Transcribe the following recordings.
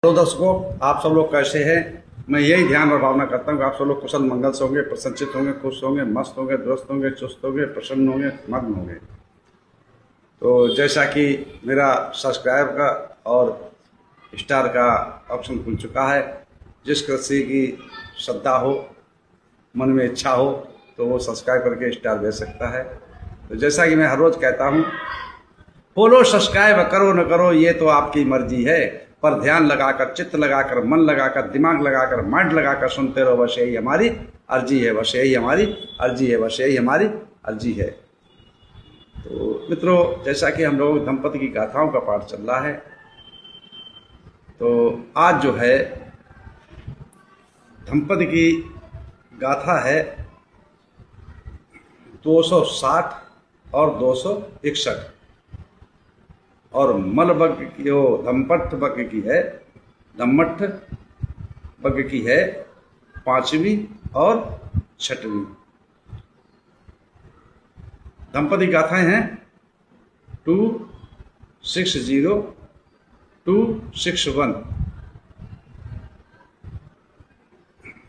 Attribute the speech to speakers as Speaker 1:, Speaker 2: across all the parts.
Speaker 1: Hello दर्शकों, आप सब लोग कैसे हैं। मैं यही ध्यान और भावना करता हूँ कि आप सब लोग कुशल मंगल से होंगे, प्रसन्नचित होंगे, खुश होंगे, मस्त होंगे, दुरुस्त होंगे, चुस्त होंगे, प्रसन्न होंगे, मग्न होंगे। तो जैसा कि मेरा सब्सक्राइब का और स्टार का ऑप्शन खुल चुका है, जिस किसी की श्रद्धा हो, मन में इच्छा हो, तो वो सब्सक्राइब करके स्टार दे सकता है। तो जैसा कि मैं हर रोज़ कहता हूँ, फॉलो सब्सक्राइब करो न करो ये तो आपकी मर्जी है, पर ध्यान लगाकर, चित्त लगाकर, मन लगाकर, दिमाग लगाकर, माइंड लगाकर सुनते रहो, बस यही हमारी अर्जी है, बस यही हमारी अर्जी है, बस यही हमारी अर्जी है। तो मित्रों, जैसा कि हम लोग दंपति की गाथाओं का पाठ चल रहा है, तो आज जो है दंपति की गाथा है 260 और 261 और मल वर्ग की, वो धम्मठ वर्ग की है, धम्मठ वर्ग की है 5वीं और 6वीं। दंपति गाथाएं हैं 260 261।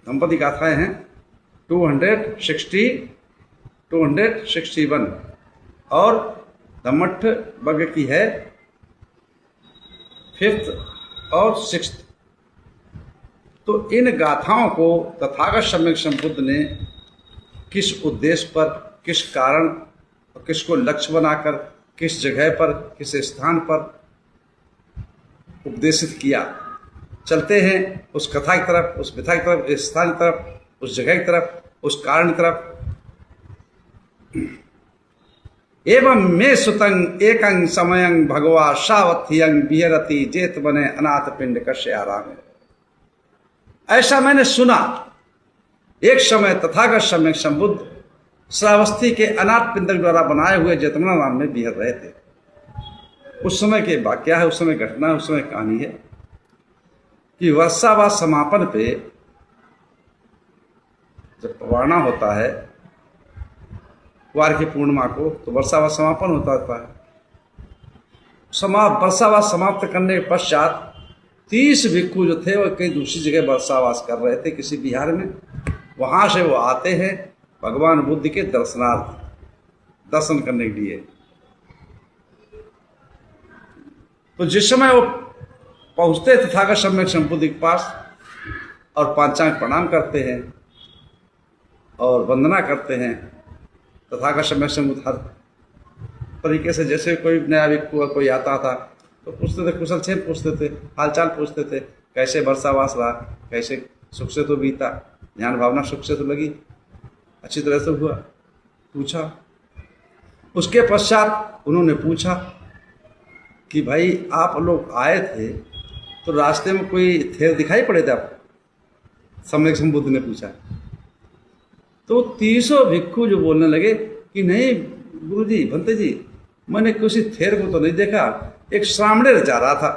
Speaker 1: दंपति गाथाएं हैं 260 261 और धम्मठ वर्ग की है 5th और 6th। तो इन गाथाओं को तथागत सम्यक संबुद्ध ने किस उद्देश्य पर, किस कारण, किसको लक्ष्य बनाकर, किस जगह पर, किस स्थान पर उपदेशित किया। चलते हैं उस कथा की तरफ, उस व्यथा की तरफ, इस स्थान की तरफ, उस जगह की तरफ, उस कारण की तरफ। एवं मे सुतंग एकंग समयंग भगवा सावथियंग बिहरती जेत बने अनाथ पिंड कश्य आराम। ऐसा मैंने सुना, एक समय तथागत सम्यक संबुद्ध श्रावस्ती के अनाथ पिंडक द्वारा बनाए हुए जेतमना नाम में बिहर रहे थे। उस समय के वाक्य है, उस समय घटना है, उस समय कहानी है कि वर्षावास समापन पे जब पवाना होता है वार की पूर्णिमा को, तो वर्षावास समापन होता है। वर्षावास समाप्त करने के पश्चात 30 भिक्खु जो थे वो कहीं दूसरी जगह वर्षावास कर रहे थे, किसी बिहार में। वहां से वो आते हैं भगवान बुद्ध के दर्शनार्थ, दर्शन करने के लिए। तो जिस समय वो पहुंचते तथागत सम्यक संबुद्ध के पास और पांचांग प्रणाम करते हैं और वंदना करते हैं, तथागत सम्यक संबुद्ध हर तरीके से, जैसे कोई नया भिक्खु कोई आता था तो पूछते थे, कुशल क्षेम पूछते थे, हालचाल पूछते थे, कैसे वर्षावास रहा, कैसे सुख से तो बीता, ध्यान भावना सुख से तो लगी, अच्छी तरह से हुआ, पूछा। उसके पश्चात उन्होंने पूछा कि भाई आप लोग आए थे तो रास्ते में कोई थेर दिखाई पड़े थे आपको? सम्यक संबुद्ध ने पूछा। तो 300 भिक्खु जो बोलने लगे कि नहीं गुरुजी, भंते जी, मैंने किसी थेर को तो नहीं देखा, एक श्रामणेर जा रहा था।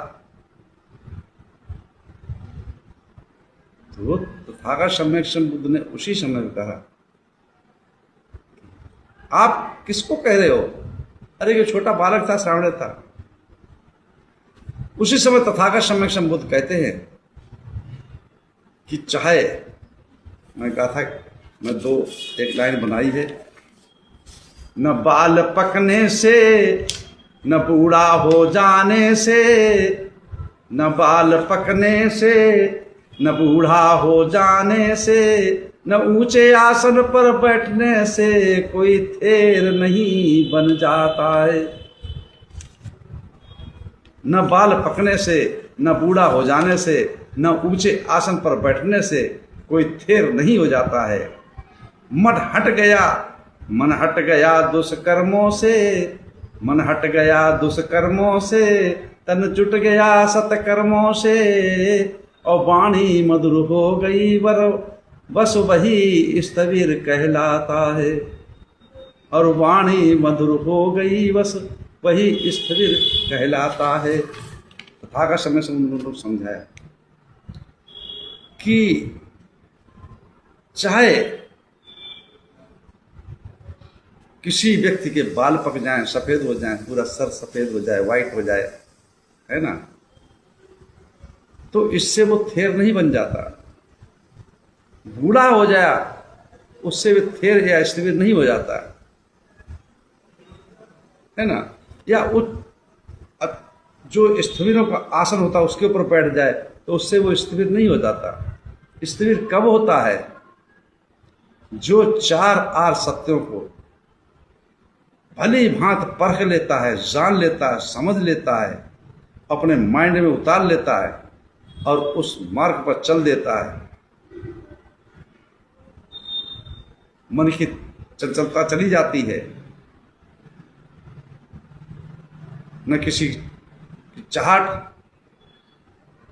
Speaker 1: तो तथागत सम्यक संबुद्ध ने उसी समय कहा, आप किसको कह रहे हो? अरे ये छोटा बालक था, श्रामणेर था। उसी समय तथागत सम्यक संबुद्ध कहते हैं कि चाहे, मैं कहा था, मैं एक लाइन बनाई है, न बाल पकने से, न बूढ़ा हो जाने से, न बाल पकने से, न बूढ़ा हो जाने से, न ऊंचे आसन पर बैठने से कोई थेर नहीं बन जाता है। न बाल पकने से, न बूढ़ा हो जाने से, न ऊंचे आसन पर बैठने से कोई थेर नहीं हो जाता है। मन हट गया दुष्कर्मों से, मन हट गया दुष्कर्मों से, तन जुट गया सत्कर्मों से, और वाणी मधुर हो गई बस वही स्थविर कहलाता है। और वाणी मधुर हो गई बस वही स्थविर कहलाता है। तथागत सम्यक संबुद्ध ने समझाया कि चाहे किसी व्यक्ति के बाल पक जाएं, सफेद हो जाएं, पूरा सर सफेद हो जाए, व्हाइट हो जाए, है ना, तो इससे वो थेर नहीं बन जाता। बूढ़ा हो जाया उससे भी थेर या स्थिर नहीं हो जाता है ना। या जो स्थिरों का आसन होता है उसके ऊपर बैठ जाए तो उससे वो स्थिर नहीं हो जाता। स्थिर कब होता है? जो 4 आर सत्यों को भली भांति परख लेता है, जान लेता है, समझ लेता है, अपने माइंड में उतार लेता है और उस मार्ग पर चल देता है। मन की चंचलता चली जाती है, न किसी की चाहत,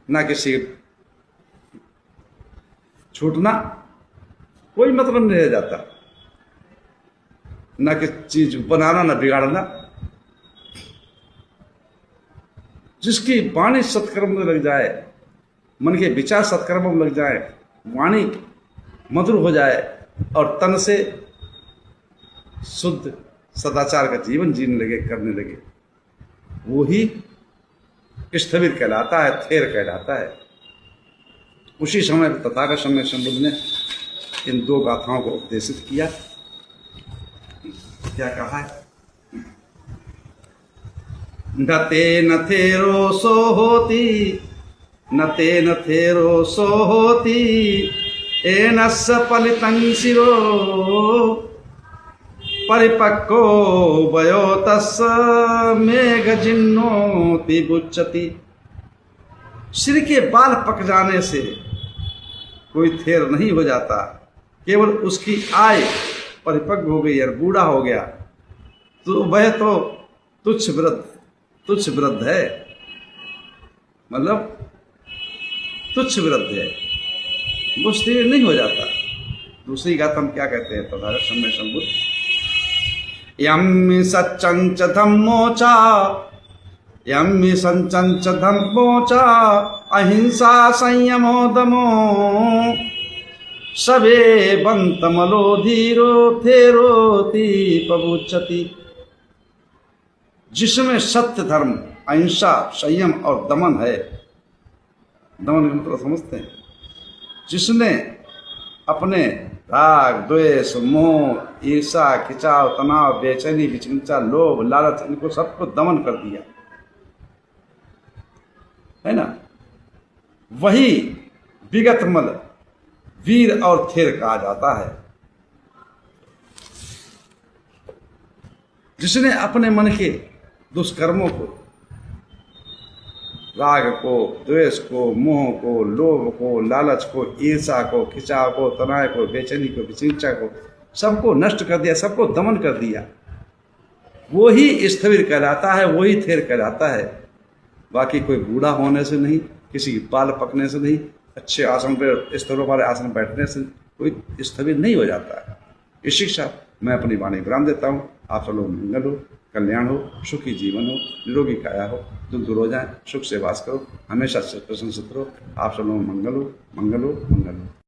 Speaker 1: न किसी छूटना, कोई मतलब नहीं रह जाता, न किसी चीज बनाना न बिगाड़ना। जिसकी वाणी सत्कर्म में लग जाए, मन के विचार सत्कर्म में लग जाए, वाणी मधुर हो जाए और तन से शुद्ध सदाचार का जीवन जीने लगे, करने लगे, वो ही स्थविर कहलाता है, थेर कहलाता है। उसी समय तथागत सम्यक संबुद्ध ने इन 2 गाथाओं को उपदेशित किया। क्या कहा है? न तेन थेरो सो होती, न तेन थेरो सो होती, एनस्य पलितं शिरो, परिपक्को वयो तस्य मेघजिन्नोति बुच्यति। सिर के बाल पक जाने से कोई थेर नहीं हो जाता, केवल उसकी आय परिपक्व हो गई और बूढ़ा हो गया तो वह तो तुच्छ वृद्ध है, मतलब तुच्छ वृद्ध है, वो स्थिर नहीं हो जाता। दूसरी गाथा हम क्या कहते हैं? तथागत सम्यक संबुद्ध, यम्मि सच्चंच धम्मोचा, यम्मि संचंच धम्मोचा, अहिंसा संयमो दमो, सबे बंतमलो धीरो थेरोति पबुच्यति। जिसमें सत्य, धर्म, अहिंसा, संयम और दमन है, दमन का मतलब समझते हैं? जिसने अपने राग, द्वेष, मोह, ईर्षा, खिंचाव, तनाव, बेचैनी, विचिंता, लोभ, लालच, इनको सबको दमन कर दिया है ना, वही विगतमल, वीर और थेर कहा जाता है। जिसने अपने मन के दुष्कर्मों को, राग को, द्वेष को, मोह को, लोभ को, लालच को, ईर्षा को, खिंचाव को, तनाव को, बेचैनी को, विचिंता को, सबको नष्ट कर दिया, सबको दमन कर दिया, वो ही स्थविर कहलाता है, वही थेर कहलाता है। बाकी कोई बूढ़ा होने से नहीं, किसी की बाल पकने से नहीं, अच्छे आसन पर, स्तरों वाले आसन बैठने से कोई स्थविर नहीं हो जाता है। इस शिक्षा मैं अपनी वाणी विराम देता हूँ। आप सब लोग मंगल हो, कल्याण हो, सुखी जीवन हो, निरोगी काया हो, दुख दूर हो जाए, सुख से वास करो, हमेशा प्रसन्नचित्त रहो। आप सब लोग मंगल हो, मंगल हो, मंगल हो।